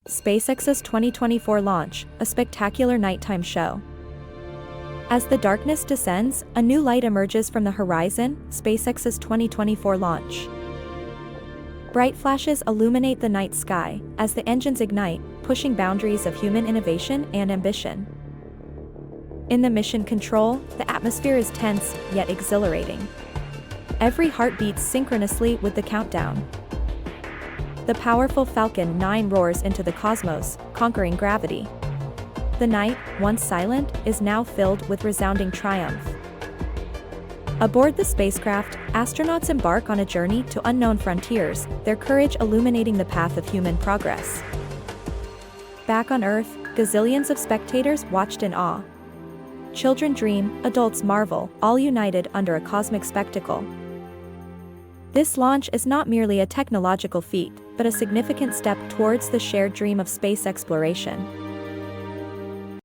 SpaceX's 2024 launch, a spectacular nighttime show. As the darkness descends, a new light emerges from the horizon, SpaceX's 2024 launch. Bright flashes illuminate the night sky, as the engines ignite, pushing boundaries of human innovation and ambition. In the mission control, the atmosphere is tense, yet exhilarating. Every heart beats synchronously with the countdown. The powerful Falcon 9 roars into the cosmos, conquering gravity. The night, once silent, is now filled with resounding triumph. Aboard the spacecraft, astronauts embark on a journey to unknown frontiers, their courage illuminating the path of human progress. Back on Earth, gazillions of spectators watched in awe. Children dream, adults marvel, all united under a cosmic spectacle. This launch is not merely a technological feat, but a significant step towards the shared dream of space exploration.